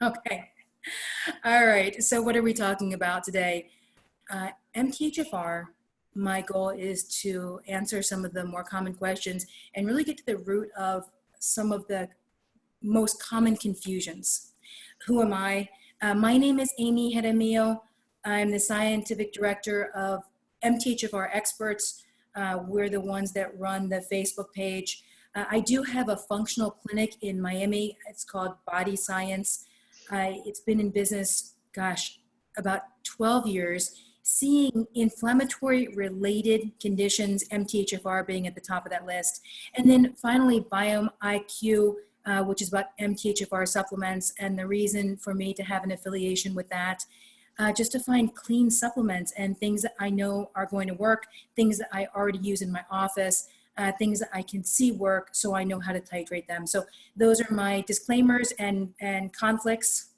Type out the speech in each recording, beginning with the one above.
Okay. All right. So what are we talking about today? MTHFR, my goal is to answer some of the more common questions and really get to the root of some of the most common confusions. Who am I? My name is Amy Jaramillo. I'm the scientific director of MTHFR Experts. We're the ones that run the Facebook page. I do have a functional clinic in Miami. It's called Body Science. It's been in business, gosh, about 12 years, seeing inflammatory related conditions, MTHFR being at the top of that list. And then finally, BiomeIQ, which is about MTHFR supplements, and the reason for me to have an affiliation with that, just to find clean supplements and things that I know are going to work, things that I already use in my office, things that I can see work, so I know how to titrate them. So those are my disclaimers and conflicts.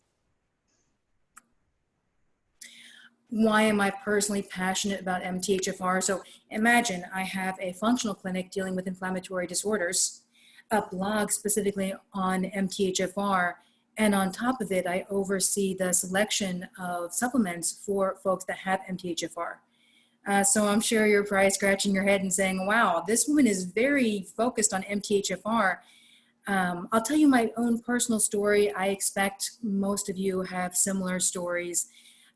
Why am I personally passionate about MTHFR? So imagine I have a functional clinic dealing with inflammatory disorders, a blog specifically on MTHFR, and on top of it, I oversee the selection of supplements for folks that have MTHFR. So I'm sure you're probably scratching your head and saying, wow, this woman is very focused on MTHFR. I'll tell you my own personal story. I expect most of you have similar stories.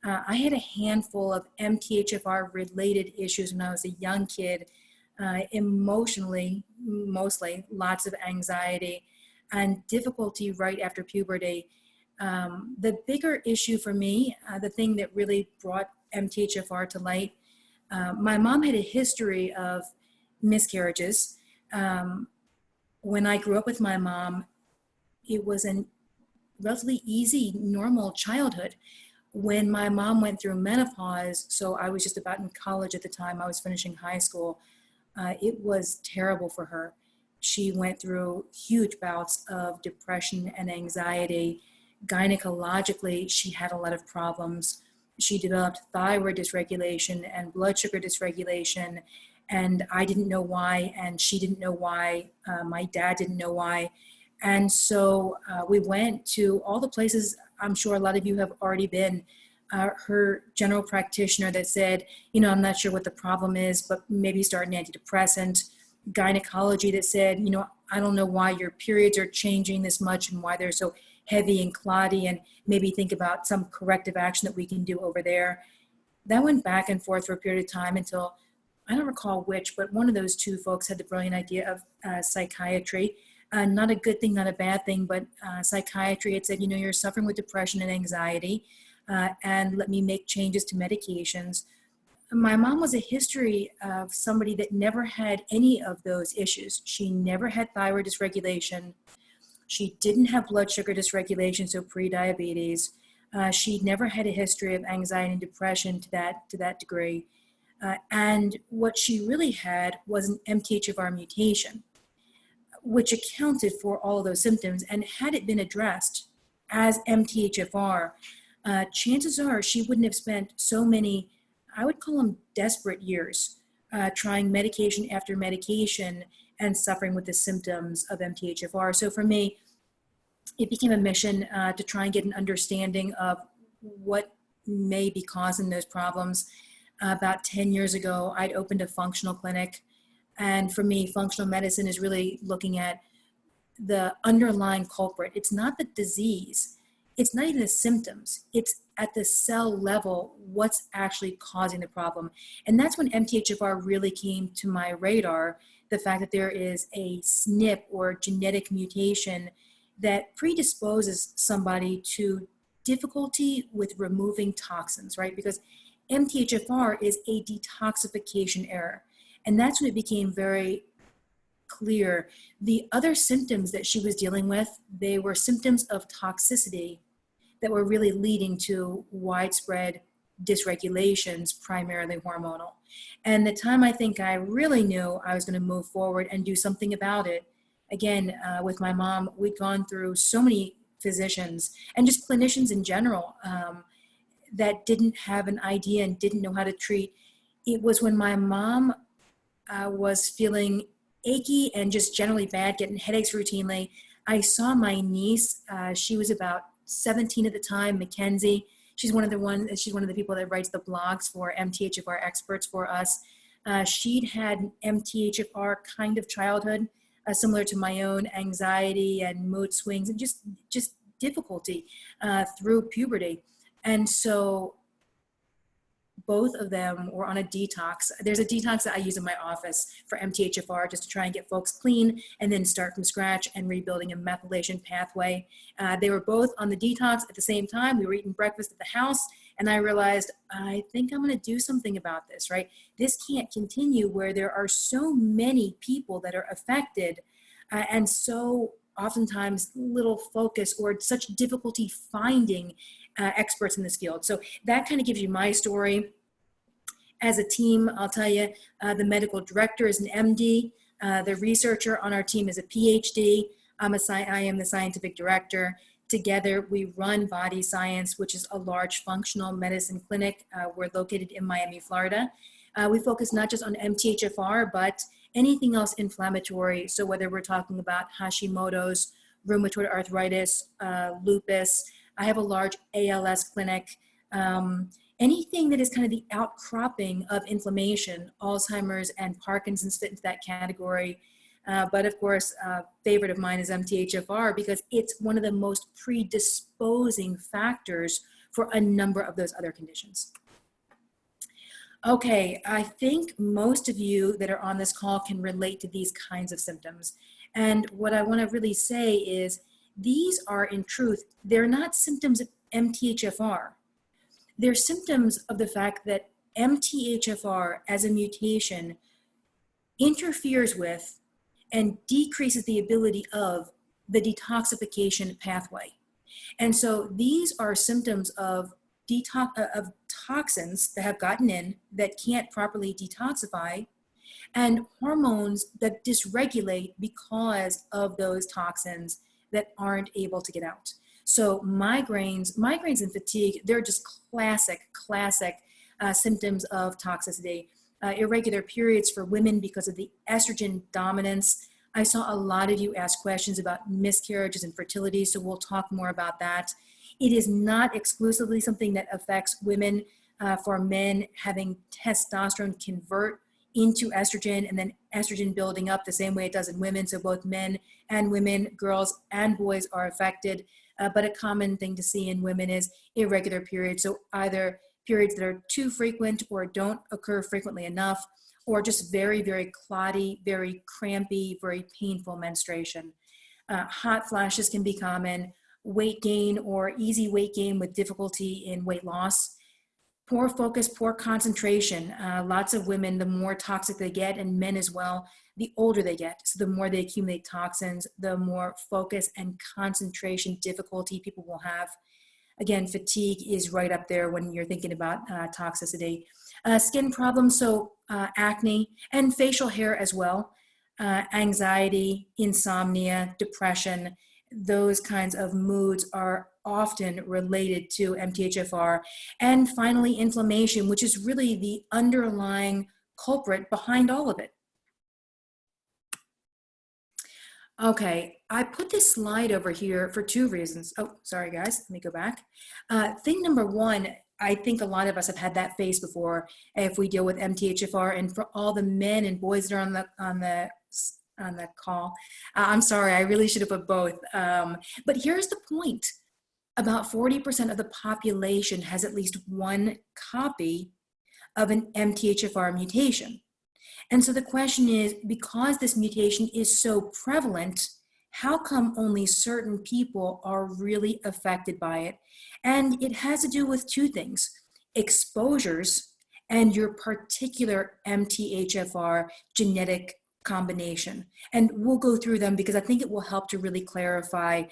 I had a handful of MTHFR related issues when I was a young kid, emotionally, mostly, lots of anxiety and difficulty right after puberty. The bigger issue for me, the thing that really brought MTHFR to light, my mom had a history of miscarriages. When I grew up with my mom, it was a relatively easy, normal childhood. When my mom went through menopause, so I was just about in college at the time, I was finishing high school, it was terrible for her. She went through huge bouts of depression and anxiety. Gynecologically, she had a lot of problems. She developed thyroid dysregulation and blood sugar dysregulation, and I didn't know why, and she didn't know why. My dad didn't know why. And so we went to all the places I'm sure a lot of you have already been. Her general practitioner that said, you know, I'm not sure what the problem is, but maybe start an antidepressant. Gynecology that said, you know, I don't know why your periods are changing this much and why they're so heavy and clotty, and maybe think about some corrective action that we can do over there. That went back and forth for a period of time until, I don't recall which, but one of those two folks had the brilliant idea of psychiatry. Not a good thing, not a bad thing, but psychiatry had said, you know, you're suffering with depression and anxiety, and let me make changes to medications. My mom was a history of somebody that never had any of those issues. She never had thyroid dysregulation. She didn't have blood sugar dysregulation, so pre-diabetes. She never had a history of anxiety and depression to that degree. And what she really had was an MTHFR mutation, which accounted for all of those symptoms. And had it been addressed as MTHFR, chances are she wouldn't have spent so many, I would call them desperate years, trying medication after medication and suffering with the symptoms of MTHFR. So for me, it became a mission to try and get an understanding of what may be causing those problems. About 10 years ago, I'd opened a functional clinic. And for me, functional medicine is really looking at the underlying culprit. It's not the disease. It's not even the symptoms. It's at the cell level, what's actually causing the problem. And that's when MTHFR really came to my radar, the fact that there is a SNP or genetic mutation that predisposes somebody to difficulty with removing toxins, right? Because MTHFR is a detoxification error. And that's when it became very clear. The other symptoms that she was dealing with, they were symptoms of toxicity that were really leading to widespread dysregulations, primarily hormonal. And the time I think I really knew I was going to move forward and do something about it, again, with my mom, we'd gone through so many physicians and just clinicians in general that didn't have an idea and didn't know how to treat. It was when my mom was feeling achy and just generally bad, getting headaches routinely. I saw my niece, she was about 17 at the time, Mackenzie. She's one of the people that writes the blogs for MTHFR experts for us. She'd had MTHFR kind of childhood, similar to my own, anxiety and mood swings and just difficulty through puberty. And so both of them were on a detox. There's a detox that I use in my office for MTHFR just to try and get folks clean and then start from scratch and rebuilding a methylation pathway. They were both on the detox at the same time. We were eating breakfast at the house and I realized, I think I'm gonna do something about this, right? This can't continue where there are so many people that are affected and so oftentimes little focus or such difficulty finding experts in this field. So that kind of gives you my story. As a team, I'll tell you, the medical director is an MD. The researcher on our team is a PhD. I am the scientific director. Together, we run Body Science, which is a large functional medicine clinic. We're located in Miami, Florida. We focus not just on MTHFR, but anything else inflammatory. So whether we're talking about Hashimoto's, rheumatoid arthritis, lupus, I have a large ALS clinic. Anything that is kind of the outcropping of inflammation, Alzheimer's and Parkinson's fit into that category. But of course, favorite of mine is MTHFR because it's one of the most predisposing factors for a number of those other conditions. Okay, I think most of you that are on this call can relate to these kinds of symptoms. And what I want to really say is these are, in truth, they're not symptoms of MTHFR. They're symptoms of the fact that MTHFR as a mutation interferes with and decreases the ability of the detoxification pathway. And so these are symptoms of toxins that have gotten in that can't properly detoxify and hormones that dysregulate because of those toxins that aren't able to get out. So migraines and fatigue, they're just classic symptoms of toxicity. Irregular periods for women because of the estrogen dominance. I saw a lot of you ask questions about miscarriages and fertility, so we'll talk more about that. It is not exclusively something that affects women. For men, having testosterone convert into estrogen and then estrogen building up the same way it does in women. So both men and women, girls and boys are affected. But a common thing to see in women is irregular periods. So either periods that are too frequent or don't occur frequently enough, or just very, very clotty, very crampy, very painful menstruation. Hot flashes can be common. Weight gain or easy weight gain with difficulty in weight loss. Poor focus, poor concentration. Lots of women, the more toxic they get, and men as well, the older they get. So the more they accumulate toxins, the more focus and concentration difficulty people will have. Again, fatigue is right up there when you're thinking about toxicity. Skin problems, so acne and facial hair as well. Anxiety, insomnia, depression, those kinds of moods are often related to MTHFR. And finally, inflammation, which is really the underlying culprit behind all of it. Okay, I put this slide over here for two reasons. Oh, sorry guys, let me go back. Thing number one, I think a lot of us have had that face before if we deal with MTHFR, and for all the men and boys that are on the call, I'm sorry, I really should have put both. But here's the point. About 40% of the population has at least one copy of an MTHFR mutation. And so the question is, because this mutation is so prevalent, how come only certain people are really affected by it? And it has to do with two things: exposures and your particular MTHFR genetic combination. And we'll go through them because I think it will help to really clarify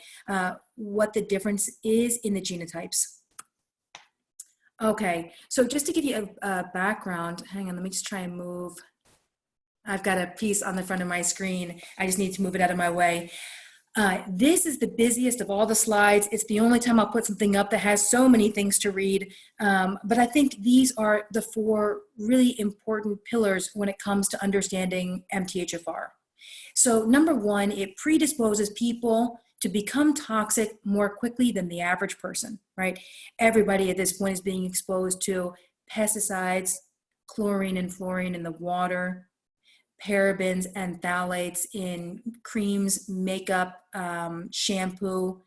what the difference is in the genotypes. Okay, so just to give you a background, hang on, let me just try and move. I've got a piece on the front of my screen. I just need to move it out of my way. This is the busiest of all the slides. It's the only time I'll put something up that has so many things to read. But I think these are the four really important pillars when it comes to understanding MTHFR. So number one, it predisposes people to become toxic more quickly than the average person, right? Everybody at this point is being exposed to pesticides, chlorine and fluorine in the water, parabens and phthalates in creams, makeup, shampoo.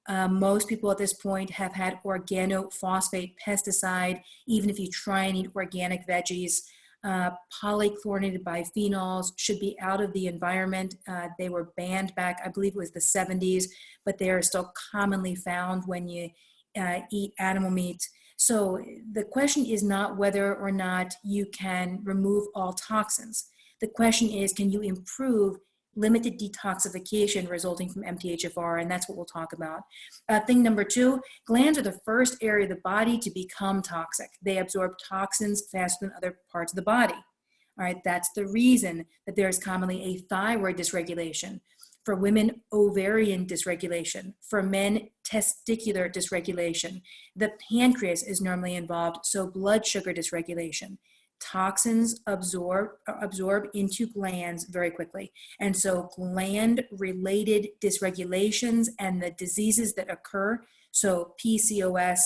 Most people at this point have had organophosphate pesticide, even if you try and eat organic veggies. Polychlorinated bipheноls should be out of the environment. They were banned back, I believe it was the 70s, but they are still commonly found when you eat animal meat. So the question is not whether or not you can remove all toxins. The question is, can you improve limited detoxification resulting from MTHFR? And that's what we'll talk about. Thing number two, glands are the first area of the body to become toxic. They absorb toxins faster than other parts of the body. All right, that's the reason that there is commonly a thyroid dysregulation. For women, ovarian dysregulation. For men, testicular dysregulation. The pancreas is normally involved, so blood sugar dysregulation. Toxins absorb into glands very quickly. And so gland-related dysregulations and the diseases that occur, so PCOS,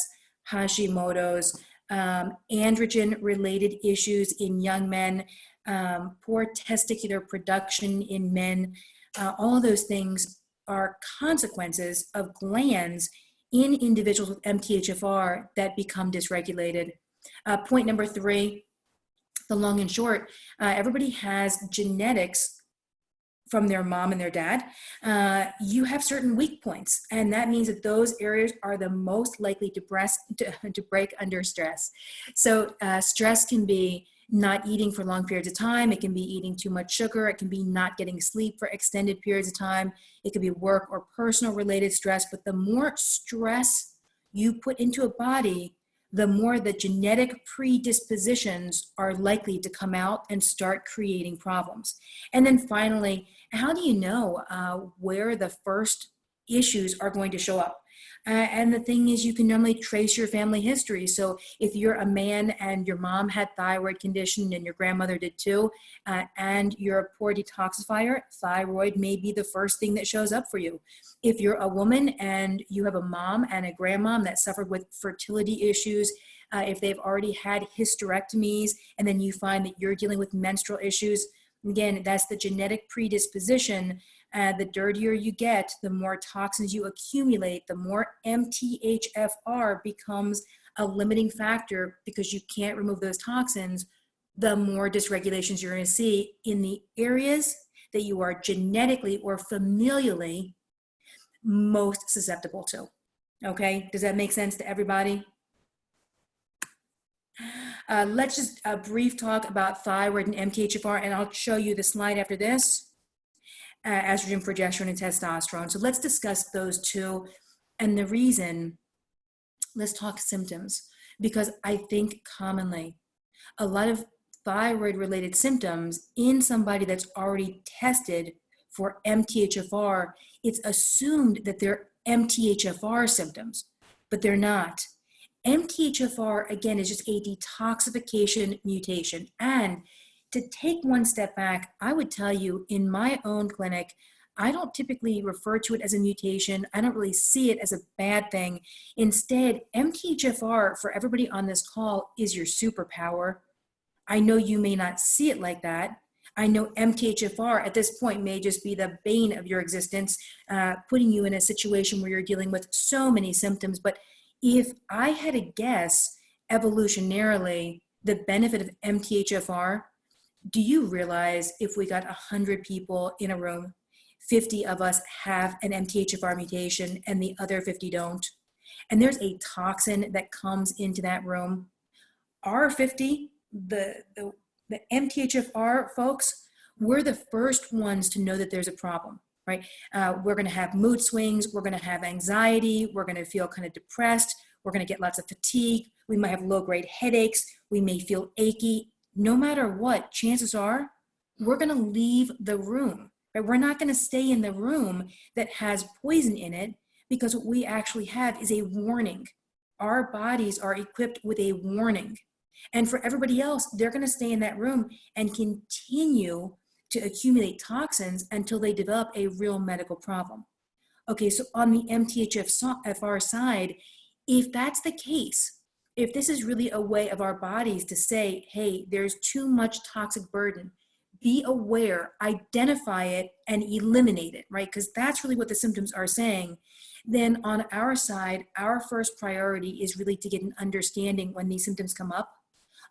Hashimoto's, androgen-related issues in young men, poor testicular production in men, all of those things are consequences of glands in individuals with MTHFR that become dysregulated. Point number three, the long and short, everybody has genetics from their mom and their dad. You have certain weak points, and that means that those areas are the most likely to break under stress. So stress can be not eating for long periods of time. It can be eating too much sugar. It can be not getting sleep for extended periods of time. It could be work or personal related stress. But the more stress you put into a body, the more the genetic predispositions are likely to come out and start creating problems. And then finally, how do you know where the first issues are going to show up? And the thing is, you can normally trace your family history. So if you're a man and your mom had thyroid condition and your grandmother did too, and you're a poor detoxifier, thyroid may be the first thing that shows up for you. If you're a woman and you have a mom and a grandmom that suffered with fertility issues, if they've already had hysterectomies, and then you find that you're dealing with menstrual issues, again, that's the genetic predisposition. The dirtier you get, the more toxins you accumulate, the more MTHFR becomes a limiting factor because you can't remove those toxins, the more dysregulations you're going to see in the areas that you are genetically or familially most susceptible to. Okay, does that make sense to everybody? Let's just a brief talk about thyroid and MTHFR, and I'll show you the slide after this. Estrogen, progesterone, and testosterone. So let's discuss those two. And the reason, let's talk symptoms, because I think commonly a lot of thyroid related symptoms in somebody that's already tested for MTHFR, it's assumed that they're MTHFR symptoms, but they're not. MTHFR, again, is just a detoxification mutation. And to take one step back, I would tell you in my own clinic, I don't typically refer to it as a mutation. I don't really see it as a bad thing. Instead, MTHFR for everybody on this call is your superpower. I know you may not see it like that. I know MTHFR at this point may just be the bane of your existence, putting you in a situation where you're dealing with so many symptoms. But if I had to guess evolutionarily the benefit of MTHFR, do you realize if we got 100 people in a room, 50 of us have an MTHFR mutation and the other 50 don't, and there's a toxin that comes into that room, our 50, the MTHFR folks, we're the first ones to know that there's a problem, right? We're going to have mood swings. We're going to have anxiety. We're going to feel kind of depressed. We're going to get lots of fatigue. We might have low-grade headaches. We may feel achy. No matter what, chances are we're going to leave the room, right? We're not going to stay in the room that has poison in it, because what we actually have is a warning. Our bodies are equipped with a warning. And for everybody else, they're going to stay in that room and continue to accumulate toxins until they develop a real medical problem. Okay, so on the MTHFR side, if that's the case, if this is really a way of our bodies to say, hey, there's too much toxic burden, be aware, identify it, and eliminate it, right? Because that's really what the symptoms are saying. Then on our side, our first priority is really to get an understanding when these symptoms come up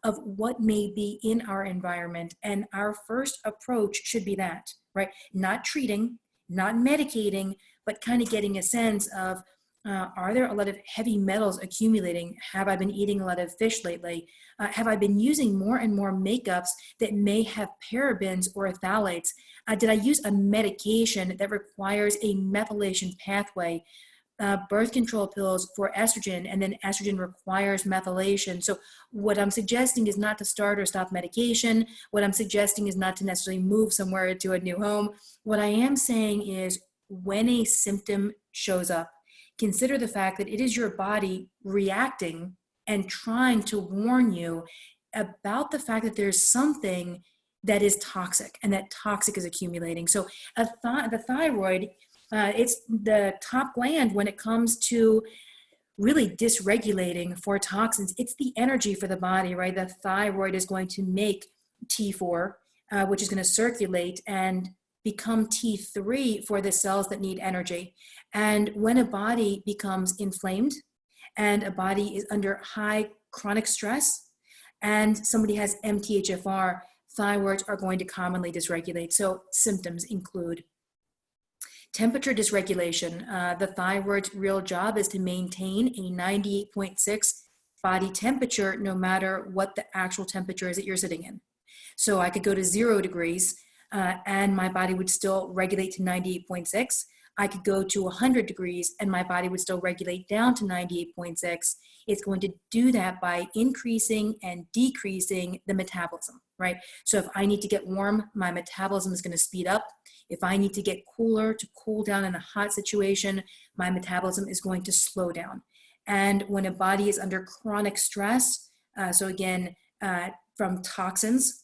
of what may be in our environment. And our first approach should be that, right? Not treating, not medicating, but kind of getting a sense of, are there a lot of heavy metals accumulating? Have I been eating a lot of fish lately? Have I been using more and more makeups that may have parabens or phthalates? Did I use a medication that requires a methylation pathway? Birth control pills for estrogen, and then estrogen requires methylation. So what I'm suggesting is not to start or stop medication. What I'm suggesting is not to necessarily move somewhere to a new home. What I am saying is when a symptom shows up, consider the fact that it is your body reacting and trying to warn you about the fact that there's something that is toxic and that toxic is accumulating. So the thyroid, it's the top gland when it comes to really dysregulating for toxins. It's the energy for the body, right? The thyroid is going to make T4, which is going to circulate and become T3 for the cells that need energy. And when a body becomes inflamed and a body is under high chronic stress and somebody has MTHFR, thyroids are going to commonly dysregulate. So symptoms include temperature dysregulation. The thyroid's real job is to maintain a 98.6 body temperature no matter what the actual temperature is that you're sitting in. So I could go to 0 degrees and my body would still regulate to 98.6. I could go to 100 degrees and my body would still regulate down to 98.6. It's going to do that by increasing and decreasing the metabolism, right? So if I need to get warm, my metabolism is going to speed up. If I need to get cooler to cool down in a hot situation, my metabolism is going to slow down. And when a body is under chronic stress, so again, from toxins,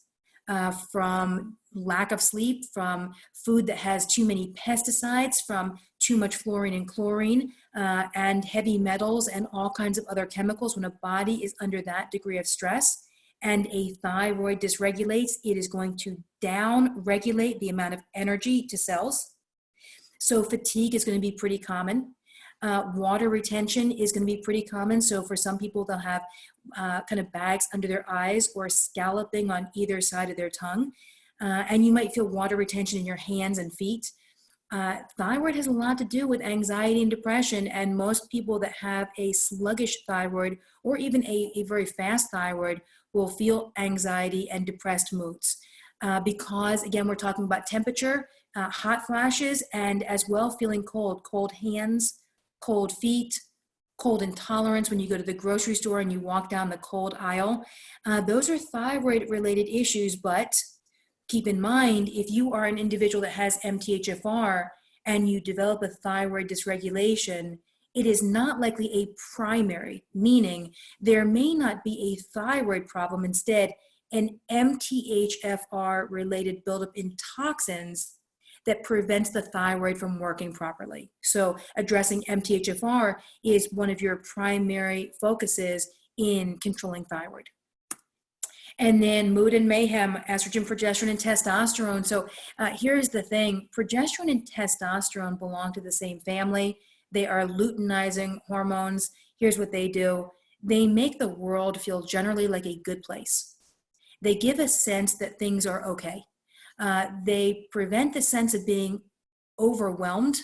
from lack of sleep, from food that has too many pesticides, from too much fluorine and chlorine, and heavy metals and all kinds of other chemicals, when a body is under that degree of stress and a thyroid dysregulates, it is going to down-regulate the amount of energy to cells. So fatigue is going to be pretty common. Water retention is going to be pretty common. So for some people, they'll have kind of bags under their eyes or scalloping on either side of their tongue. And you might feel water retention in your hands and feet. Thyroid has a lot to do with anxiety and depression. And most people that have a sluggish thyroid or even a very fast thyroid will feel anxiety and depressed moods. Because again, we're talking about temperature, hot flashes, and as well feeling cold hands, cold feet, cold intolerance when you go to the grocery store and you walk down the cold aisle. Those are thyroid related issues, but keep in mind, if you are an individual that has MTHFR and you develop a thyroid dysregulation, it is not likely a primary, meaning there may not be a thyroid problem, instead an MTHFR related buildup in toxins that prevents the thyroid from working properly. So addressing MTHFR is one of your primary focuses in controlling thyroid. And then mood and mayhem, estrogen, progesterone, and testosterone. So here's the thing, progesterone and testosterone belong to the same family. They are luteinizing hormones. Here's what they do. They make the world feel generally like a good place. They give a sense that things are okay. They prevent the sense of being overwhelmed,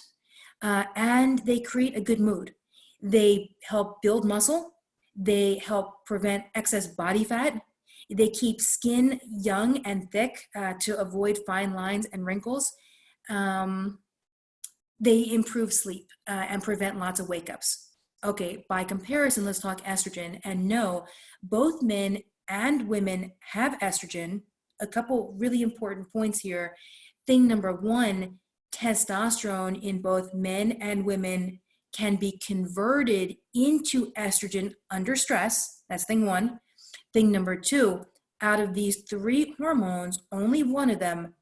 and they create a good mood. They help build muscle. They help prevent excess body fat. They keep skin young and thick to avoid fine lines and wrinkles. They improve sleep and prevent lots of wake-ups. Okay, by comparison, let's talk estrogen. And no, both men and women have estrogen. A couple really important points here. Thing number one, testosterone in both men and women can be converted into estrogen under stress. That's thing one. Thing number two, out of these three hormones, only one of them,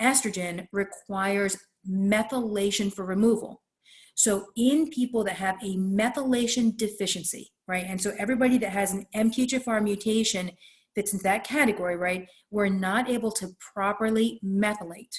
estrogen, requires methylation for removal. So in people that have a methylation deficiency, right? And so everybody that has an MTHFR mutation fits in that category, right? We're not able to properly methylate.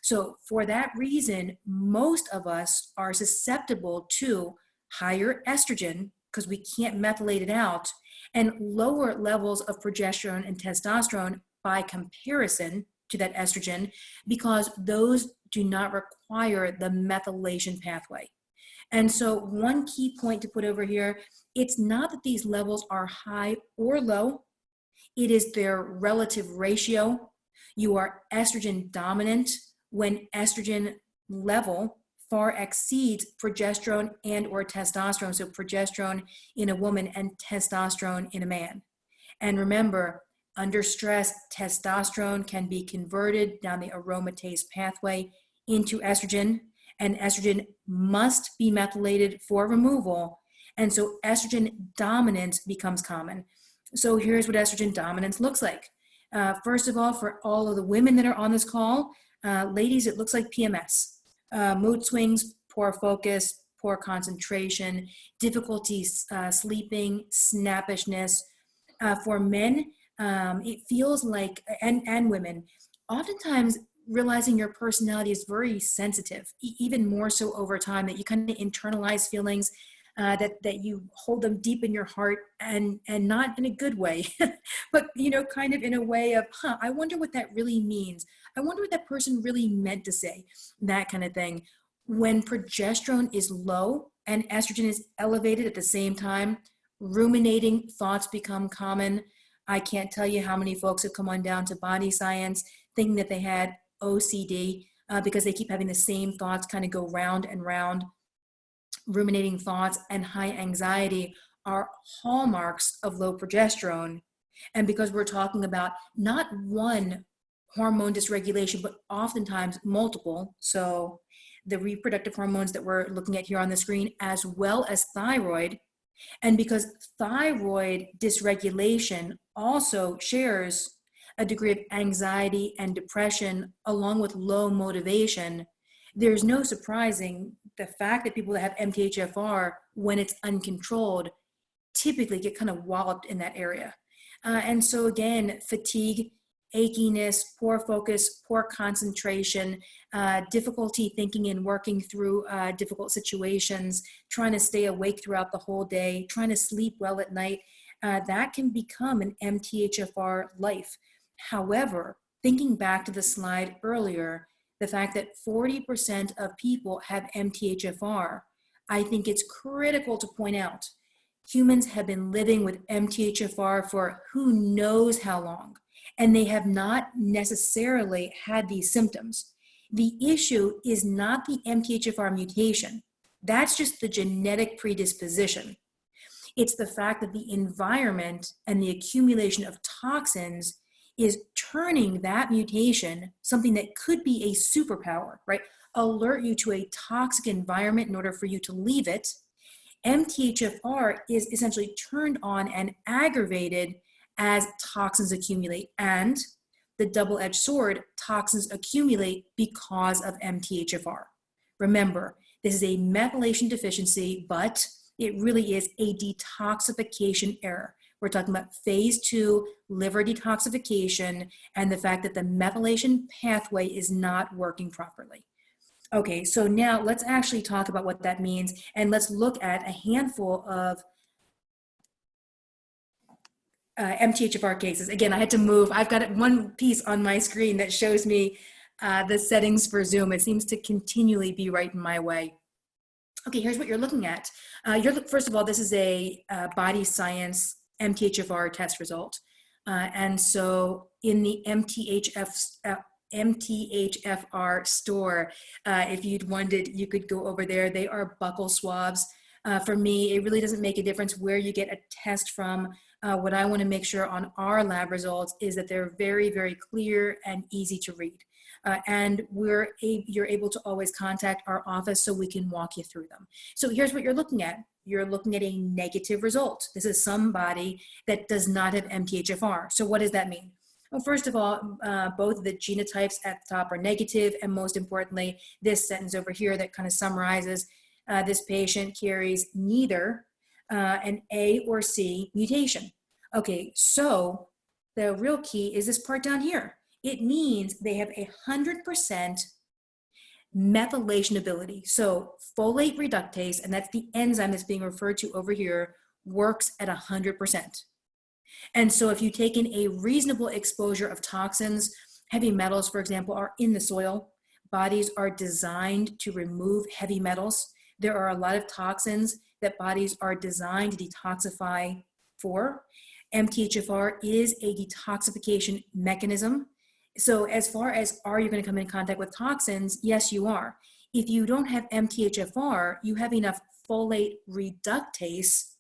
So for that reason, most of us are susceptible to higher estrogen because we can't methylate it out, and lower levels of progesterone and testosterone by comparison to that estrogen, because those do not require the methylation pathway. And so one key point to put over here, it's not that these levels are high or low, it is their relative ratio. You are estrogen dominant when estrogen level far exceeds progesterone and or testosterone. So progesterone in a woman and testosterone in a man. And remember, under stress, testosterone can be converted down the aromatase pathway into estrogen, and estrogen must be methylated for removal. And so estrogen dominance becomes common. So here's what estrogen dominance looks like. First of all, for all of the women that are on this call, ladies, it looks like PMS. Mood swings, poor focus, poor concentration, difficulty sleeping, snappishness. For men, it feels like, and women, oftentimes realizing your personality is very sensitive, even more so over time, that you kind of internalize feelings, that you hold them deep in your heart, and not in a good way, but kind of in a way of, I wonder what that really means. I wonder what that person really meant to say, that kind of thing. When progesterone is low and estrogen is elevated at the same time, ruminating thoughts become common. I can't tell you how many folks have come on down to body science thinking that they had OCD because they keep having the same thoughts kind of go round and round. Ruminating thoughts and high anxiety are hallmarks of low progesterone. And because we're talking about not one hormone dysregulation, but oftentimes multiple, so the reproductive hormones that we're looking at here on the screen, as well as thyroid, and because thyroid dysregulation also shares a degree of anxiety and depression along with low motivation, there's no surprising the fact that people that have MTHFR, when it's uncontrolled, typically get kind of walloped in that area. And so again, fatigue, achiness, poor focus, poor concentration, difficulty thinking and working through difficult situations, trying to stay awake throughout the whole day, trying to sleep well at night, that can become an MTHFR life. However, thinking back to the slide earlier, the fact that 40% of people have MTHFR, I think it's critical to point out, humans have been living with MTHFR for who knows how long, and they have not necessarily had these symptoms. The issue is not the MTHFR mutation. That's just the genetic predisposition. It's the fact that the environment and the accumulation of toxins is turning that mutation, something that could be a superpower, right? Alert you to a toxic environment in order for you to leave it. MTHFR is essentially turned on and aggravated as toxins accumulate. And the double-edged sword, toxins accumulate because of MTHFR. Remember, this is a methylation deficiency, but it really is a detoxification error. We're talking about phase 2 liver detoxification and the fact that the methylation pathway is not working properly. Okay, so now let's actually talk about what that means, and let's look at a handful of MTHFR cases. Again, I had to move. I've got one piece on my screen that shows me the settings for Zoom. It seems to continually be right in my way. Okay, here's what you're looking at. First of all, this is a body science MTHFR test result. And so in the MTHFR store, if you'd wanted, you could go over there. They are buccal swabs. For me, it really doesn't make a difference where you get a test from. What I want to make sure on our lab results is that they're very, very clear and easy to read. And you're able to always contact our office so we can walk you through them. So here's what you're looking at. You're looking at a negative result. This is somebody that does not have MTHFR. So what does that mean? Well, first of all, both of the genotypes at the top are negative, and most importantly, this sentence over here that kind of summarizes, This patient carries neither an A or C mutation. Okay, so the real key is this part down here. It means they have 100% methylation ability. So folate reductase, and that's the enzyme that's being referred to over here, works at 100%. And so if you take in a reasonable exposure of toxins, heavy metals, for example, are in the soil. Bodies are designed to remove heavy metals. There are a lot of toxins that bodies are designed to detoxify for. MTHFR is a detoxification mechanism. So as far as are you going to come in contact with toxins? Yes, you are. If you don't have MTHFR, you have enough folate reductase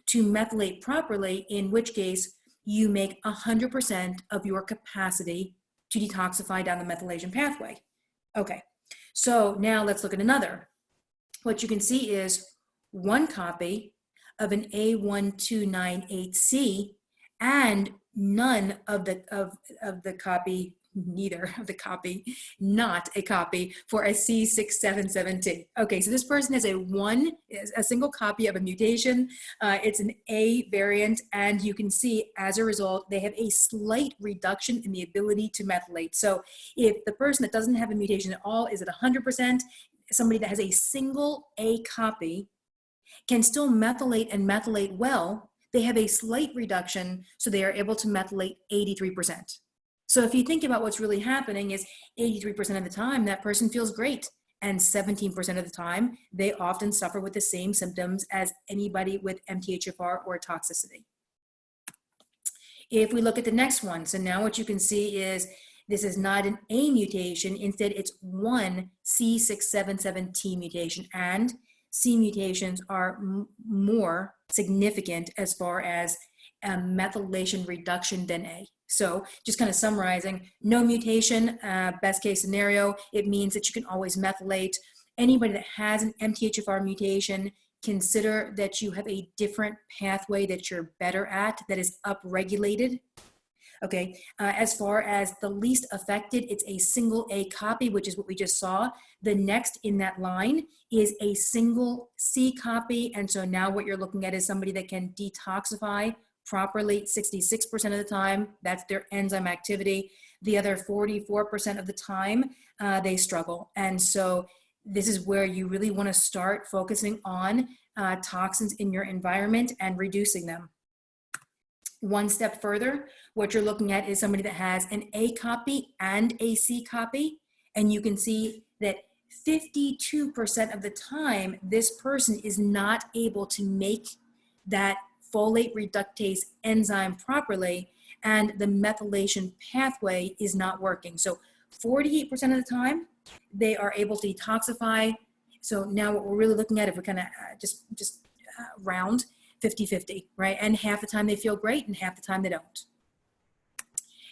to methylate properly, in which case you make 100% of your capacity to detoxify down the methylation pathway. Okay, so now let's look at another. What you can see is one copy of an A1298C and none of the copy, neither of the copy, not a copy for a C677T. Okay, so this person has a single copy of a mutation. It's an A variant, and you can see as a result, they have a slight reduction in the ability to methylate. So if the person that doesn't have a mutation at all is at 100%, somebody that has a single A copy can still methylate and methylate well. They have a slight reduction, so they are able to methylate 83%. So if you think about what's really happening is 83% of the time, that person feels great. And 17% of the time, they often suffer with the same symptoms as anybody with MTHFR or toxicity. If we look at the next one, so now what you can see is this is not an A mutation. Instead, it's one C677T mutation. And C mutations are more significant as far as methylation reduction than A. So just kind of summarizing, no mutation, best case scenario, it means that you can always methylate. Anybody that has an MTHFR mutation, consider that you have a different pathway that you're better at, that is upregulated. Okay, as far as the least affected, it's a single A copy, which is what we just saw. The next in that line is a single C copy. And so now what you're looking at is somebody that can detoxify properly 66% of the time. That's their enzyme activity. The other 44% of the time, they struggle. And so this is where you really want to start focusing on toxins in your environment and reducing them. One step further, what you're looking at is somebody that has an A copy and a C copy. And you can see that 52% of the time, this person is not able to make that folate reductase enzyme properly, and the methylation pathway is not working. So 48% of the time, they are able to detoxify. So now what we're really looking at, if we're kind of just round, 50-50, right? And half the time they feel great and half the time they don't.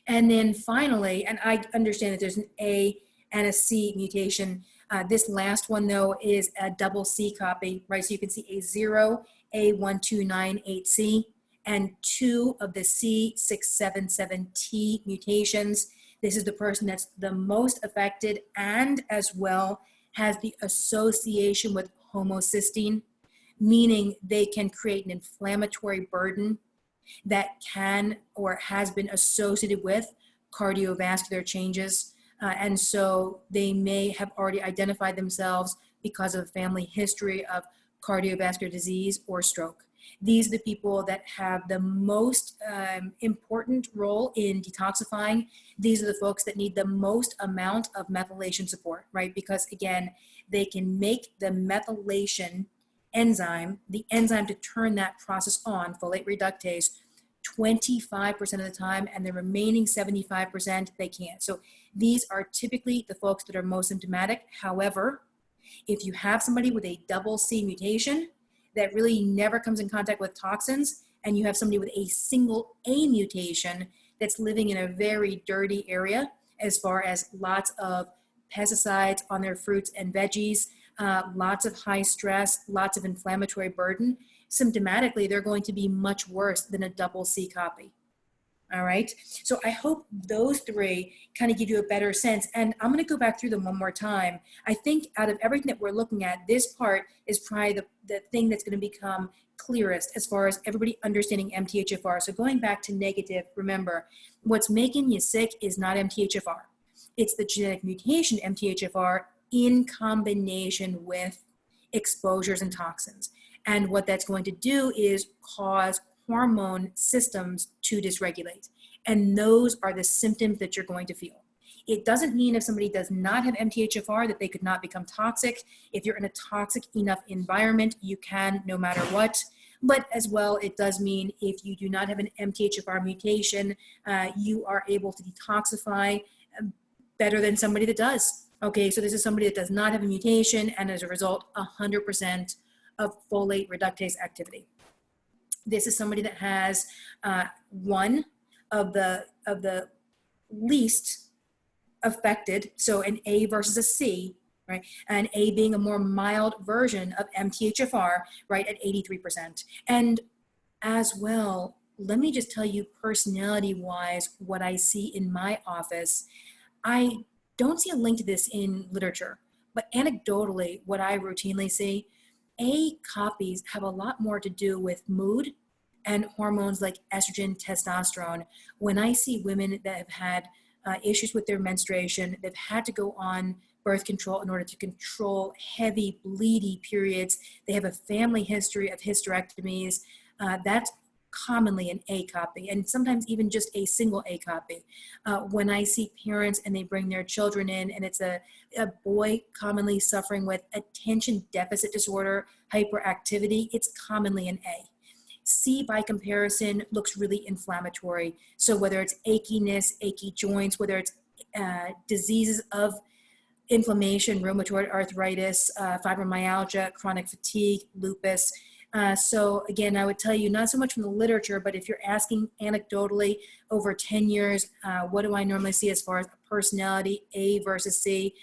And then finally, and I understand that there's an A and a C mutation. This last one though is a double C copy, right? So you can see a 0 A1298C and 2 of the C677T mutations. This is the person that's the most affected and as well has the association with homocysteine, meaning they can create an inflammatory burden that can or has been associated with cardiovascular changes. And so they may have already identified themselves because of a family history of cardiovascular disease or stroke. These are the people that have the most important role in detoxifying. These are the folks that need the most amount of methylation support, right? Because again, they can make the methylation enzyme, the enzyme to turn that process on, folate reductase, 25% of the time, and the remaining 75% they can't. So these are typically the folks that are most symptomatic. However, if you have somebody with a double C mutation that really never comes in contact with toxins, and you have somebody with a single A mutation that's living in a very dirty area as far as lots of pesticides on their fruits and veggies, lots of high stress, lots of inflammatory burden, symptomatically, they're going to be much worse than a double C copy. All right. So I hope those three kind of give you a better sense. And I'm going to go back through them one more time. I think out of everything that we're looking at, this part is probably the thing that's going to become clearest as far as everybody understanding MTHFR. So going back to negative, remember, what's making you sick is not MTHFR. It's the genetic mutation MTHFR in combination with exposures and toxins. And what that's going to do is cause hormone systems to dysregulate. And those are the symptoms that you're going to feel. It doesn't mean if somebody does not have MTHFR that they could not become toxic. If you're in a toxic enough environment, you can no matter what. But as well, it does mean if you do not have an MTHFR mutation, you are able to detoxify better than somebody that does. Okay, so this is somebody that does not have a mutation, and as a result, 100% of folate reductase activity. This is somebody that has one of the least affected, so an A versus a C, right? And A being a more mild version of MTHFR, right, at 83%. And as well, let me just tell you personality-wise what I see in my office. I don't see a link to this in literature, but anecdotally, what I routinely see, A copies have a lot more to do with mood and hormones like estrogen, testosterone. When I see women that have had issues with their menstruation, they've had to go on birth control in order to control heavy, bleedy periods. They have a family history of hysterectomies. That's commonly an A copy, and sometimes even just a single A copy. When I see parents and they bring their children in, and it's a boy commonly suffering with attention deficit disorder, hyperactivity, it's commonly an A. C, by comparison, looks really inflammatory. So whether it's achiness, achy joints, whether it's diseases of inflammation, rheumatoid arthritis, fibromyalgia, chronic fatigue, lupus. So again, I would tell you, not so much from the literature, but if you're asking anecdotally over 10 years, what do I normally see as far as personality, A versus C?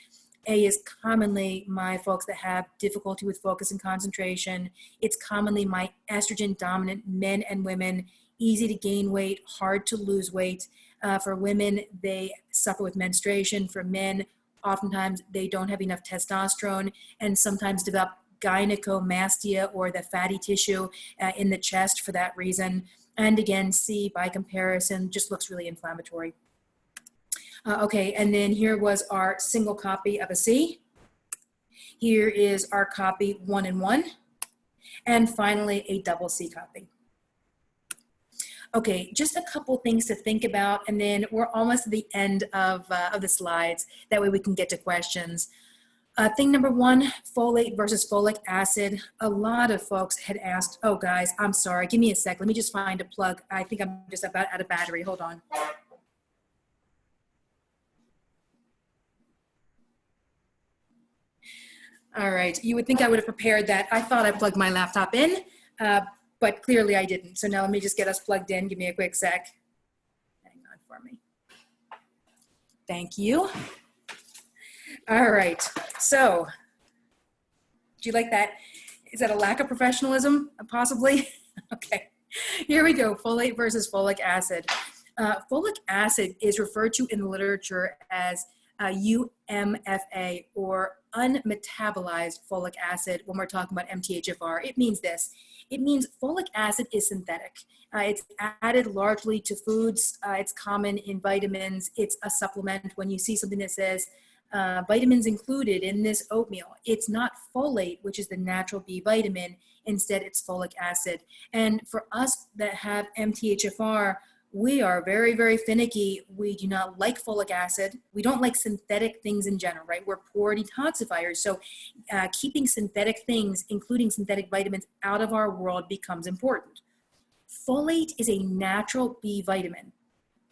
A is commonly my folks that have difficulty with focus and concentration. It's commonly my estrogen dominant men and women, easy to gain weight, hard to lose weight. For women, they suffer with menstruation. For men, oftentimes they don't have enough testosterone and sometimes develop gynecomastia, or the fatty tissue in the chest for that reason. And again, C, by comparison, just looks really inflammatory. Okay, and then here was our single copy of a C. Here is our copy 1 and 1. And finally, a double C copy. Okay, just a couple things to think about, and then we're almost at the end of the slides. That way we can get to questions. Thing number one, folate versus folic acid. A lot of folks had asked, oh guys, I'm sorry, give me a sec. Let me just find a plug. I think I'm just about out of battery, hold on. All right, you would think I would have prepared that. I thought I plugged my laptop in, but clearly I didn't. So now let me just get us plugged in. Give me a quick sec. Hang on for me. Thank you. All right, so do you like that? Is that a lack of professionalism, possibly? Okay, here we go, folate versus folic acid. Folic acid is referred to in the literature as UMFA, or unmetabolized folic acid, when we're talking about MTHFR. It means this. It means folic acid is synthetic. It's added largely to foods. It's common in vitamins. It's a supplement. When you see something that says vitamins included in this oatmeal, it's not folate, which is the natural B vitamin. Instead, it's folic acid. And for us that have MTHFR, we are very, very finicky. We do not like folic acid. We don't like synthetic things in general, right? We're poor detoxifiers. So keeping synthetic things, including synthetic vitamins, out of our world becomes important. Folate is a natural B vitamin.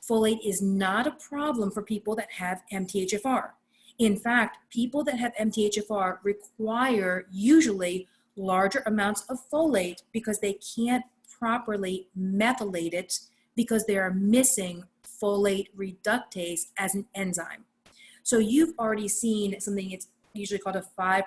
Folate is not a problem for people that have MTHFR. In fact, people that have MTHFR require usually larger amounts of folate because they can't properly methylate it, because they are missing folate reductase as an enzyme. So you've already seen something, it's usually called a 5'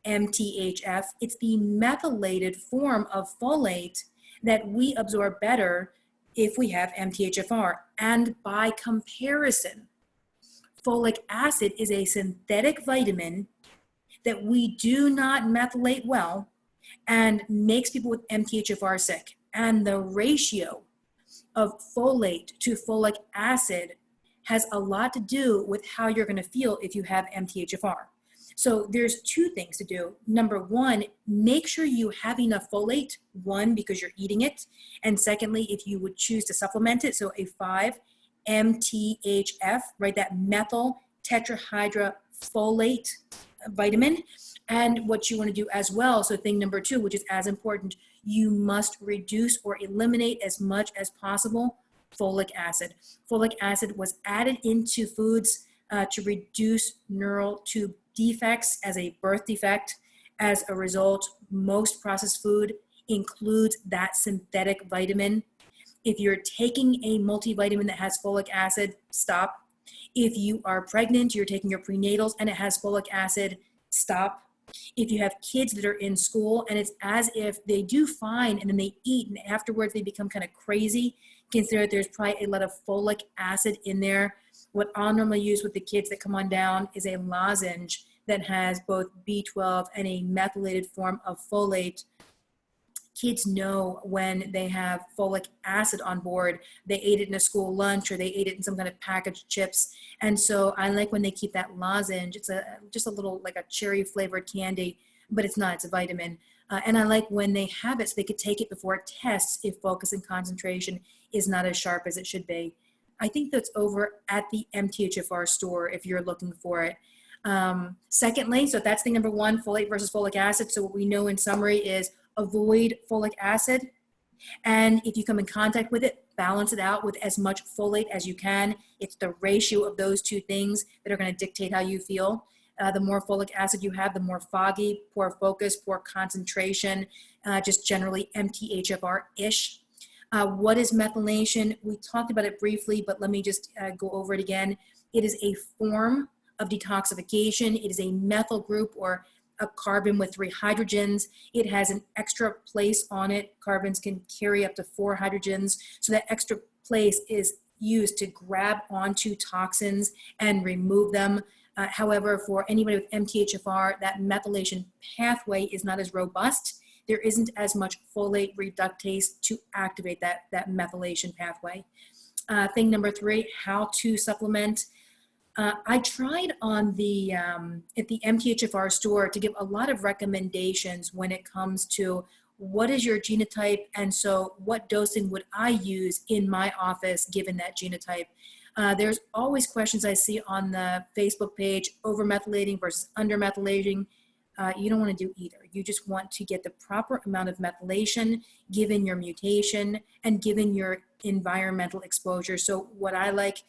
MTHF. It's the methylated form of folate that we absorb better if we have MTHFR. And by comparison, folic acid is a synthetic vitamin that we do not methylate well and makes people with MTHFR sick. And the ratio of folate to folic acid has a lot to do with how you're going to feel if you have MTHFR. So there's two things to do. Number one, make sure you have enough folate, one, because you're eating it. And secondly, if you would choose to supplement it, so a 5-MTHF, right, that methyl tetrahydrofolate vitamin. And what you want to do as well, so thing number two, which is as important, you must reduce or eliminate as much as possible folic acid. Folic acid was added into foods to reduce neural tube defects as a birth defect. As a result, most processed food includes that synthetic vitamin. If you're taking a multivitamin that has folic acid, stop. If you are pregnant, you're taking your prenatals and it has folic acid, stop. If you have kids that are in school and it's as if they do fine and then they eat and afterwards they become kind of crazy, consider that there's probably a lot of folic acid in there. What I'll normally use with the kids that come on down is a lozenge that has both B12 and a methylated form of folate. Kids know when they have folic acid on board. They ate it in a school lunch or they ate it in some kind of packaged chips. And so I like when they keep that lozenge. It's just a little like a cherry flavored candy, but it's not, it's a vitamin. And I like when they have it so they could take it before tests if focus and concentration is not as sharp as it should be. I think that's over at the MTHFR store if you're looking for it. Secondly, so that's thing number one, folate versus folic acid. So what we know in summary is avoid folic acid. And if you come in contact with it, balance it out with as much folate as you can. It's the ratio of those two things that are going to dictate how you feel. The more folic acid you have, the more foggy, poor focus, poor concentration, just generally MTHFR-ish. What is methylation? We talked about it briefly, but let me just go over it again. It is a form of detoxification. It is a methyl group or a carbon with 3 hydrogens. It has an extra place on it. Carbons can carry up to 4 hydrogens. So that extra place is used to grab onto toxins and remove them. However, for anybody with MTHFR, that methylation pathway is not as robust. There isn't as much folate reductase to activate that methylation pathway. Thing number 3, how to supplement. I tried on the at the MTHFR store to give a lot of recommendations when it comes to what is your genotype, and so what dosing would I use in my office given that genotype. There's always questions I see on the Facebook page, over methylating versus under methylating. You don't want to do either. You just want to get the proper amount of methylation given your mutation and given your environmental exposure. So what I like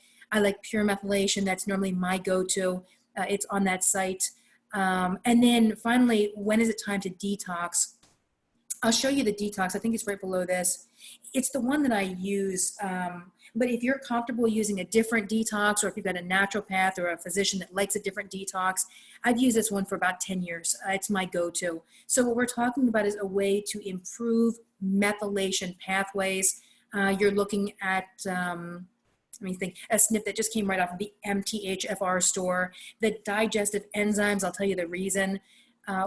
pure methylation. That's normally my go-to. It's on that site. And then finally, when is it time to detox? I'll show you the detox. I think it's right below this. It's the one that I use. But if you're comfortable using a different detox, or if you've got a naturopath or a physician that likes a different detox, I've used this one for about 10 years. It's my go-to. So what we're talking about is a way to improve methylation pathways. You're looking at, let me think, a snip that just came right off of the MTHFR store. The digestive enzymes, I'll tell you the reason.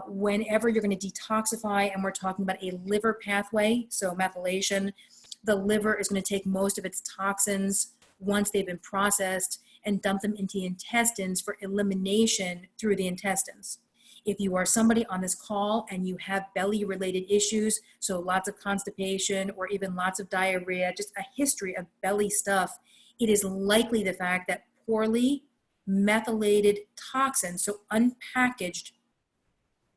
Whenever you're going to detoxify, and we're talking about a liver pathway, so methylation, the liver is going to take most of its toxins once they've been processed and dump them into the intestines for elimination through the intestines. If you are somebody on this call and you have belly-related issues, so lots of constipation or even lots of diarrhea, just a history of belly stuff, it is likely the fact that poorly methylated toxins, so unpackaged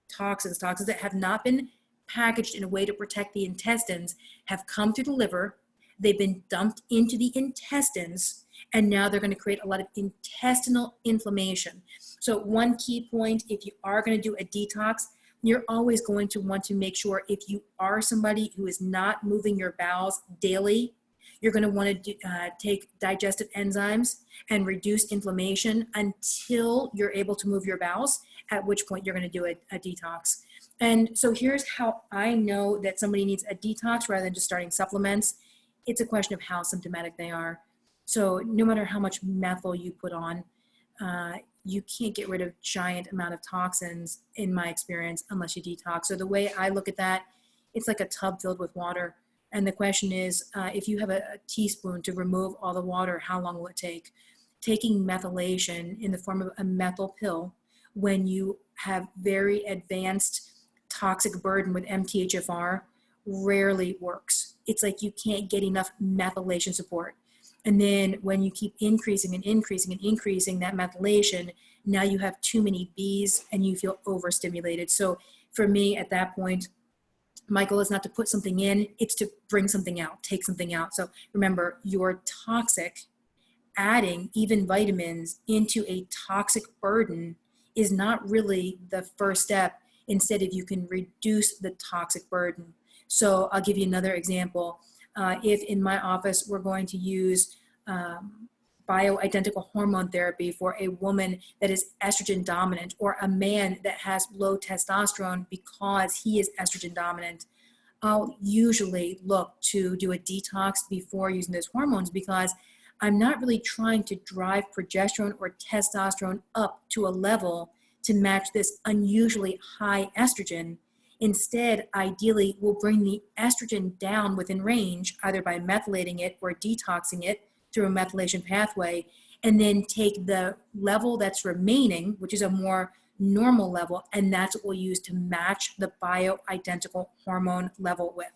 toxins that have not been packaged in a way to protect the intestines, have come through the liver, they've been dumped into the intestines, and now they're going to create a lot of intestinal inflammation. So one key point, if you are going to do a detox, you're always going to want to make sure, if you are somebody who is not moving your bowels daily, you're going to want to take digestive enzymes and reduce inflammation until you're able to move your bowels, at which point you're going to do a detox. And so here's how I know that somebody needs a detox rather than just starting supplements. it's a question of how symptomatic they are. So no matter how much methyl you put on, you can't get rid of giant amount of toxins, in my experience, unless you detox. So the way I look at that, it's like a tub filled with water. And the question is, if you have a teaspoon to remove all the water, how long will it take? Taking methylation in the form of a methyl pill, when you have very advanced toxic burden with MTHFR, rarely works. It's like you can't get enough methylation support. And then when you keep increasing and increasing and increasing that methylation, now you have too many Bs and you feel overstimulated. So for me at that point, my goal is not to put something in, it's to bring something out, take something out. So remember, you're toxic. Adding even vitamins into a toxic burden is not really the first step. Instead, if you can reduce the toxic burden. So I'll give you another example. If in my office we're going to use bioidentical hormone therapy for a woman that is estrogen dominant, or a man that has low testosterone because he is estrogen dominant, I'll usually look to do a detox before using those hormones, because I'm not really trying to drive progesterone or testosterone up to a level to match this unusually high estrogen. Instead, ideally, we'll bring the estrogen down within range, either by methylating it or detoxing it through a methylation pathway, and then take the level that's remaining, which is a more normal level, and that's what we'll use to match the bioidentical hormone level with.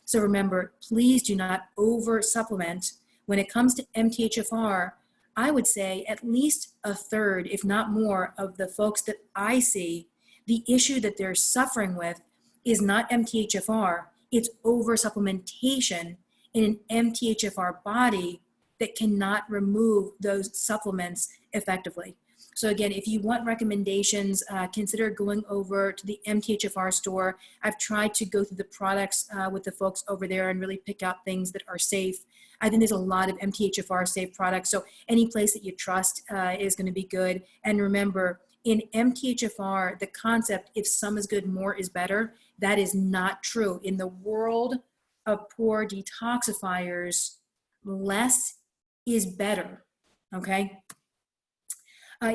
So remember, please do not over supplement. When it comes to MTHFR, I would say at least a third, if not more, of the folks that I see, the issue that they're suffering with is not MTHFR, it's over supplementation in an MTHFR body that cannot remove those supplements effectively. So again, if you want recommendations, consider going over to the MTHFR store. I've tried to go through the products with the folks over there and really pick out things that are safe. I think there's a lot of MTHFR safe products. So any place that you trust is going to be good. And remember, in MTHFR, the concept, if some is good, more is better, that is not true. In the world of poor detoxifiers, less is better, okay?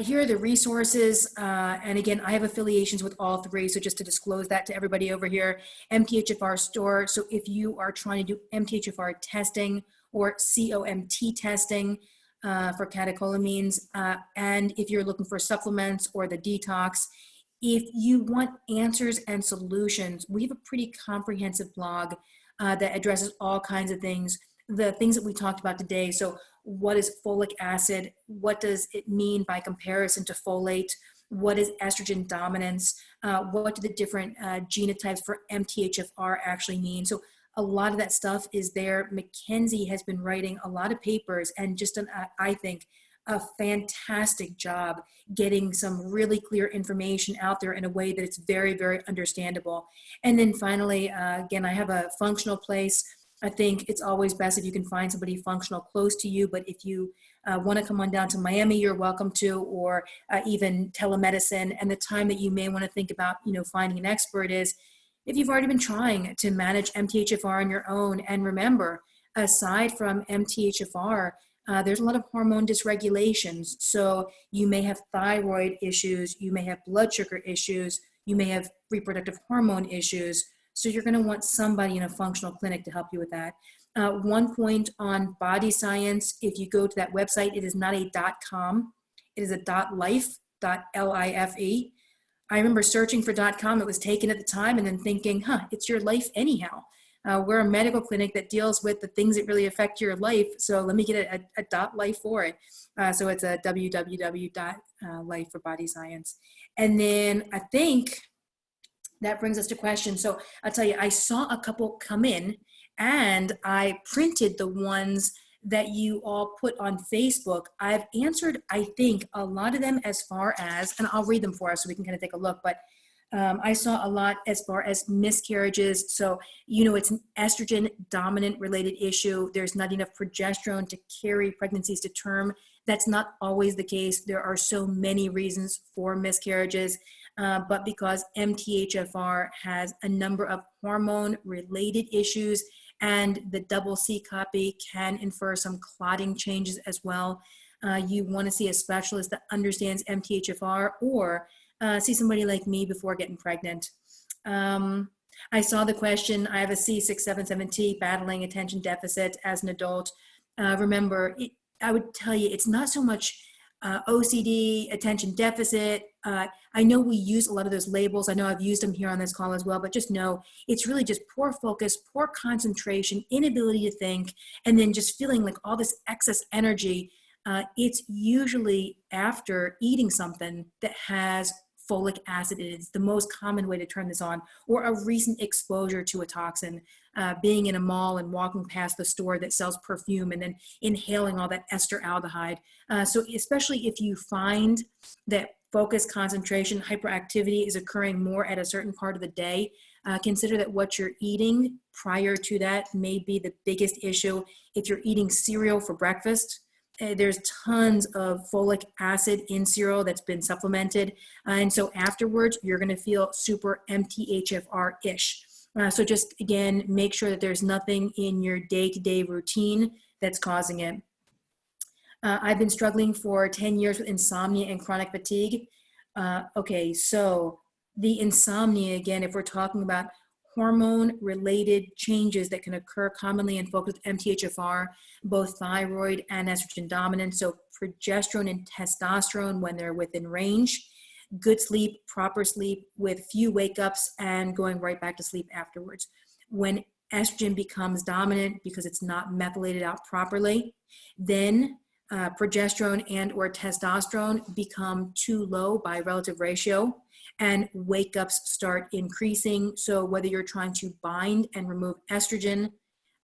Here are the resources, and again, I have affiliations with all three, so just to disclose that to everybody over here. MTHFR store, so if you are trying to do MTHFR testing or COMT testing for catecholamines, and if you're looking for supplements or the detox, if you want answers and solutions, we have a pretty comprehensive blog that addresses all kinds of things, the things that we talked about today. So what is folic acid? What does it mean by comparison to folate? What is estrogen dominance? What do the different genotypes for MTHFR actually mean? So a lot of that stuff is there. Mackenzie has been writing a lot of papers and just done, I think, a fantastic job getting some really clear information out there in a way that it's very, very understandable. And then finally, again, I have a functional place. I think it's always best if you can find somebody functional close to you, but if you want to come on down to Miami, you're welcome to, or even telemedicine. And the time that you may want to think about, finding an expert is if you've already been trying to manage MTHFR on your own. And remember, aside from MTHFR, there's a lot of hormone dysregulations. So you may have thyroid issues, you may have blood sugar issues, you may have reproductive hormone issues. So you're going to want somebody in a functional clinic to help you with that. One point on body science, if you go to that website, it is not a .com, it is a .life, L-I-F-E. I remember searching for .com, it was taken at the time, and then thinking, it's your life anyhow. We're a medical clinic that deals with the things that really affect your life, so let me get a .life for it. So it's a www.life for body science. And then I think that brings us to questions. So I'll tell you, I saw a couple come in and I printed the ones that you all put on Facebook. I've answered, I think, a lot of them as far as, and I'll read them for us so we can kind of take a look, but I saw a lot as far as miscarriages. So, it's an estrogen dominant related issue. There's not enough progesterone to carry pregnancies to term. That's not always the case. There are so many reasons for miscarriages. But because MTHFR has a number of hormone-related issues, and the double C copy can infer some clotting changes as well. You want to see a specialist that understands MTHFR, or see somebody like me before getting pregnant. I saw the question. I have a C677T battling attention deficit as an adult. Remember, I would tell you, it's not so much OCD, attention deficit. I know we use a lot of those labels. I know I've used them here on this call as well, but just know it's really just poor focus, poor concentration, inability to think, and then just feeling like all this excess energy. It's usually after eating something that has folic acid in it. It's the most common way to turn this on, or a recent exposure to a toxin, being in a mall and walking past the store that sells perfume and then inhaling all that ester aldehyde. So especially if you find that focus, concentration, hyperactivity is occurring more at a certain part of the day, consider that what you're eating prior to that may be the biggest issue. If you're eating cereal for breakfast, there's tons of folic acid in cereal that's been supplemented. And so afterwards, you're going to feel super MTHFR-ish. So just, again, make sure that there's nothing in your day-to-day routine that's causing it. I've been struggling for 10 years with insomnia and chronic fatigue. Okay, so the insomnia, again, if we're talking about hormone-related changes that can occur commonly in folks with MTHFR, both thyroid and estrogen dominant, so progesterone and testosterone when they're within range, good sleep, proper sleep with few wake-ups, and going right back to sleep afterwards. When estrogen becomes dominant because it's not methylated out properly, then progesterone and or testosterone become too low by relative ratio, and wake-ups start increasing. So whether you're trying to bind and remove estrogen,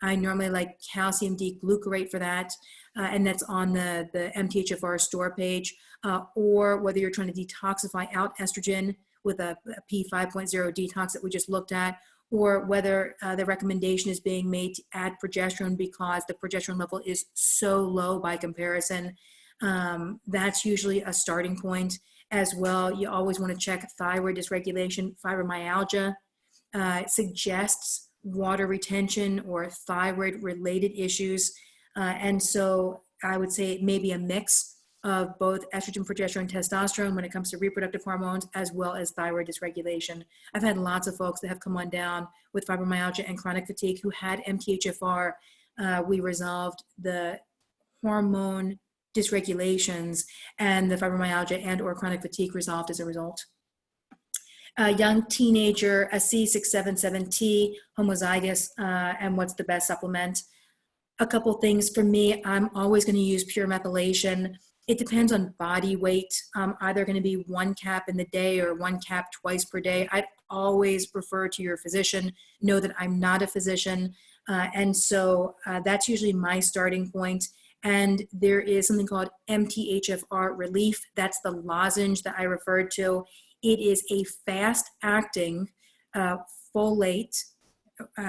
I normally like calcium D-glucarate for that, and that's on the MTHFR store page, or whether you're trying to detoxify out estrogen with a P5.0 detox that we just looked at, or whether the recommendation is being made to add progesterone because the progesterone level is so low by comparison. That's usually a starting point as well. You always want to check thyroid dysregulation, fibromyalgia. Suggests water retention or thyroid related issues. And so I would say it may be a mix of both estrogen, progesterone, testosterone when it comes to reproductive hormones, as well as thyroid dysregulation. I've had lots of folks that have come on down with fibromyalgia and chronic fatigue who had MTHFR. We resolved the hormone dysregulations, and the fibromyalgia and or chronic fatigue resolved as a result. A young teenager, a C677T, homozygous, and what's the best supplement? A couple things for me. I'm always going to use pure methylation. It depends on body weight. Either going to be 1 cap in the day or 1 cap twice per day. I'd always refer to your physician. Know that I'm not a physician. And so that's usually my starting point. And there is something called MTHFR relief. That's the lozenge that I referred to. It is a fast-acting folate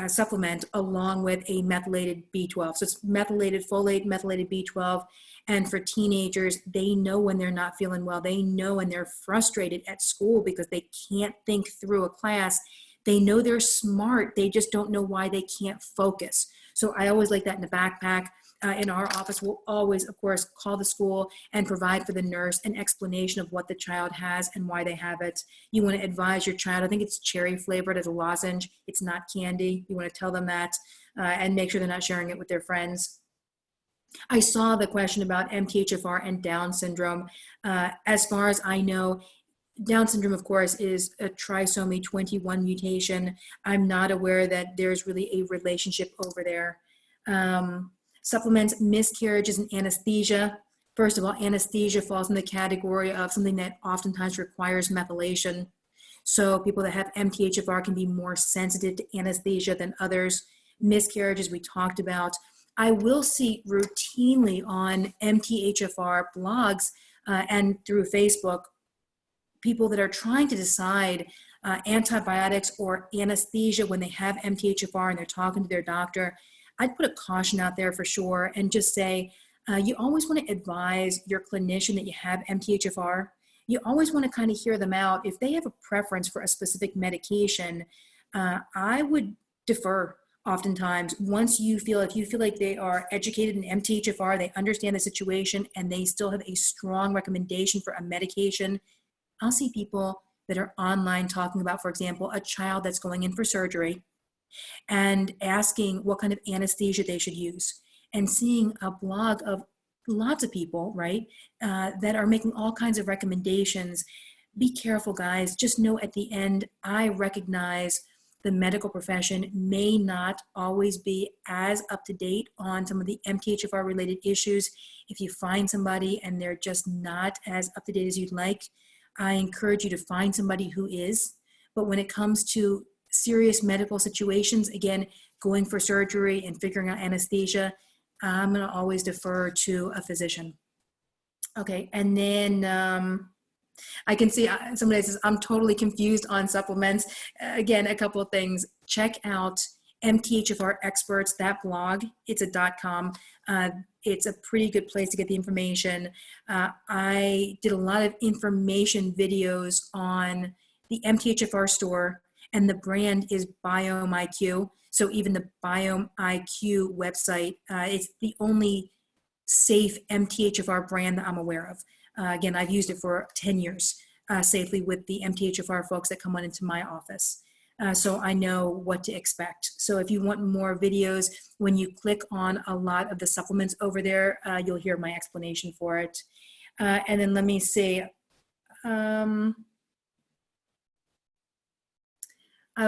supplement along with a methylated B12. So it's methylated folate, methylated B12. And for teenagers, they know when they're not feeling well. They know when they're frustrated at school because they can't think through a class. They know they're smart. They just don't know why they can't focus. So I always like that in the backpack. In our office, we'll always, of course, call the school and provide for the nurse an explanation of what the child has and why they have it. You want to advise your child, I think it's cherry flavored as a lozenge. It's not candy. You want to tell them that and make sure they're not sharing it with their friends. I saw the question about MTHFR and Down syndrome. As far as I know, Down syndrome, of course, is a trisomy 21 mutation. I'm not aware that there's really a relationship over there. Supplements, miscarriages, and anesthesia. First of all, anesthesia falls in the category of something that oftentimes requires methylation. So people that have MTHFR can be more sensitive to anesthesia than others. Miscarriages, we talked about. I will see routinely on MTHFR blogs and through Facebook, people that are trying to decide antibiotics or anesthesia when they have MTHFR and they're talking to their doctor. I'd put a caution out there for sure and just say, you always want to advise your clinician that you have MTHFR. You always want to kind of hear them out. If they have a preference for a specific medication, I would defer oftentimes, once if you feel like they are educated in MTHFR, they understand the situation, and they still have a strong recommendation for a medication. I'll see people that are online talking about, for example, a child that's going in for surgery and asking what kind of anesthesia they should use, and seeing a blog of lots of people, right, that are making all kinds of recommendations. Be careful, guys. Just know at the end, I recognize the medical profession may not always be as up to date on some of the MTHFR related issues. If you find somebody and they're just not as up to date as you'd like, I encourage you to find somebody who is. But when it comes to serious medical situations, again, going for surgery and figuring out anesthesia, I'm going to always defer to a physician. Okay, and then I can see somebody says, I'm totally confused on supplements. Again, a couple of things. Check out MTHFR Experts, that blog. It's a .com. It's a pretty good place to get the information. I did a lot of information videos on the MTHFR store, and the brand is BiomeIQ. So even the BiomeIQ website, it's the only safe MTHFR brand that I'm aware of. Again, I've used it for 10 years safely with the MTHFR folks that come on into my office. So I know what to expect. So if you want more videos, when you click on a lot of the supplements over there, you'll hear my explanation for it. And then let me see. I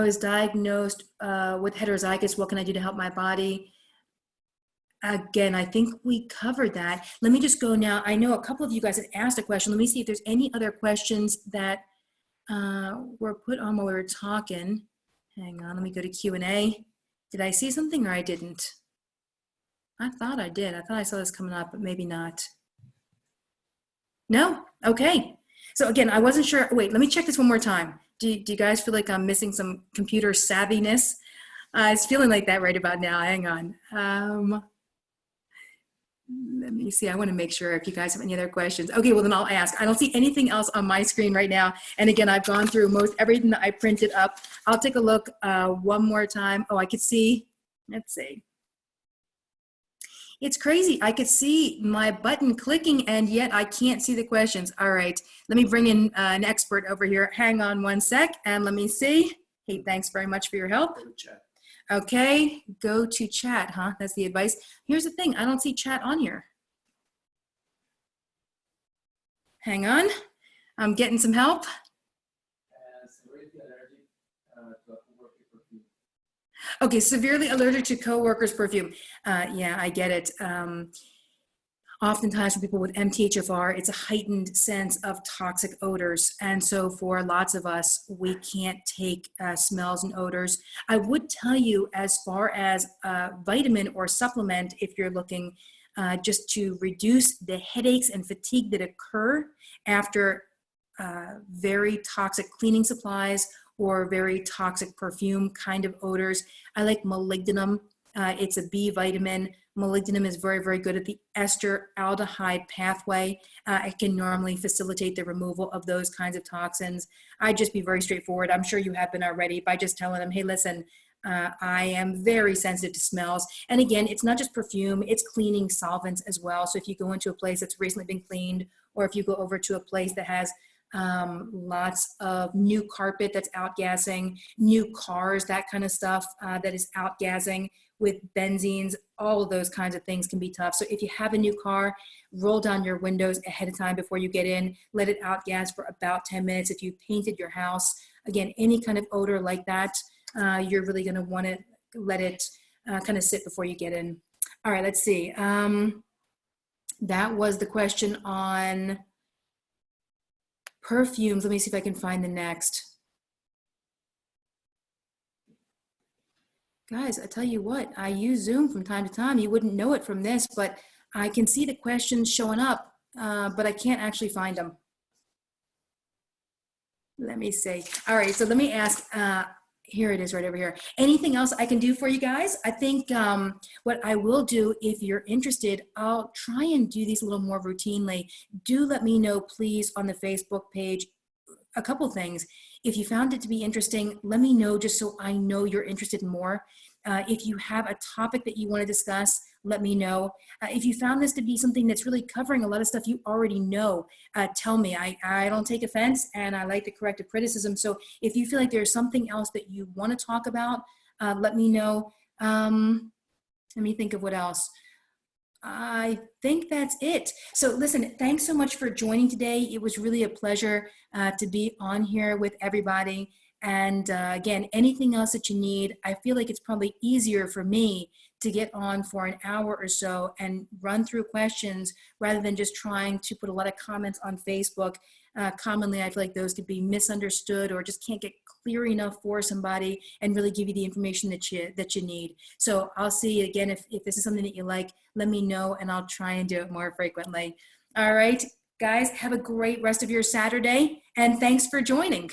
was diagnosed with heterozygous. What can I do to help my body? Again, I think we covered that. Let me just go now. I know a couple of you guys had asked a question. Let me see if there's any other questions that were put on while we were talking. Hang on, let me go to Q&A. Did I see something or I didn't? I thought I did. I thought I saw this coming up, but maybe not. No? Okay. So again, I wasn't sure. Wait, let me check this one more time. Do you guys feel like I'm missing some computer savviness? It's feeling like that right about now. Hang on. Let me see. I want to make sure if you guys have any other questions. Okay, well then I'll ask. I don't see anything else on my screen right now. And again, I've gone through everything that I printed up. I'll take a look one more time. Oh, I could see. Let's see. It's crazy. I could see my button clicking and yet I can't see the questions. All right, let me bring in an expert over here. Hang on one sec and let me see. Hey, thanks very much for your help. Okay, go to chat, huh? That's the advice. Here's the thing, I don't see chat on here. Hang on, I'm getting some help. Okay, severely allergic to coworkers' perfume. Yeah, I get it. Oftentimes for people with MTHFR, it's a heightened sense of toxic odors. And so for lots of us, we can't take smells and odors. I would tell you, as far as vitamin or supplement, if you're looking just to reduce the headaches and fatigue that occur after very toxic cleaning supplies or very toxic perfume kind of odors, I like molybdenum. It's a B vitamin. Molybdenum is very, very good at the ester aldehyde pathway. It can normally facilitate the removal of those kinds of toxins. I'd just be very straightforward. I'm sure you have been already by just telling them, hey, listen, I am very sensitive to smells. And again, it's not just perfume, it's cleaning solvents as well. So if you go into a place that's recently been cleaned, or if you go over to a place that has lots of new carpet that's outgassing, new cars, that kind of stuff that is outgassing with benzenes, all of those kinds of things can be tough. So if you have a new car, roll down your windows ahead of time before you get in, let it outgas for about 10 minutes. If you painted your house, again, any kind of odor like that, you're really gonna wanna let it kind of sit before you get in. All right, let's see. That was the question on perfumes. Let me see if I can find the next. Guys, I tell you what, I use Zoom from time to time. You wouldn't know it from this, but I can see the questions showing up, but I can't actually find them. Let me see. All right, so let me ask, here it is right over here. Anything else I can do for you guys? I think what I will do, if you're interested, I'll try and do these a little more routinely. Do let me know, please, on the Facebook page, a couple things. If you found it to be interesting, let me know just so I know you're interested in more. If you have a topic that you want to discuss, let me know. If you found this to be something that's really covering a lot of stuff you already know, tell me. I don't take offense, and I like the corrective criticism. So if you feel like there's something else that you want to talk about, let me know. Let me think of what else. I think that's it. So listen, thanks so much for joining today. It was really a pleasure to be on here with everybody. And again, anything else that you need, I feel like it's probably easier for me to get on for an hour or so and run through questions rather than just trying to put a lot of comments on Facebook. Commonly, I feel like those could be misunderstood or just can't get clear enough for somebody and really give you the information that you need. So I'll see you again. If this is something that you like, let me know and I'll try and do it more frequently. All right, guys, have a great rest of your Saturday and thanks for joining.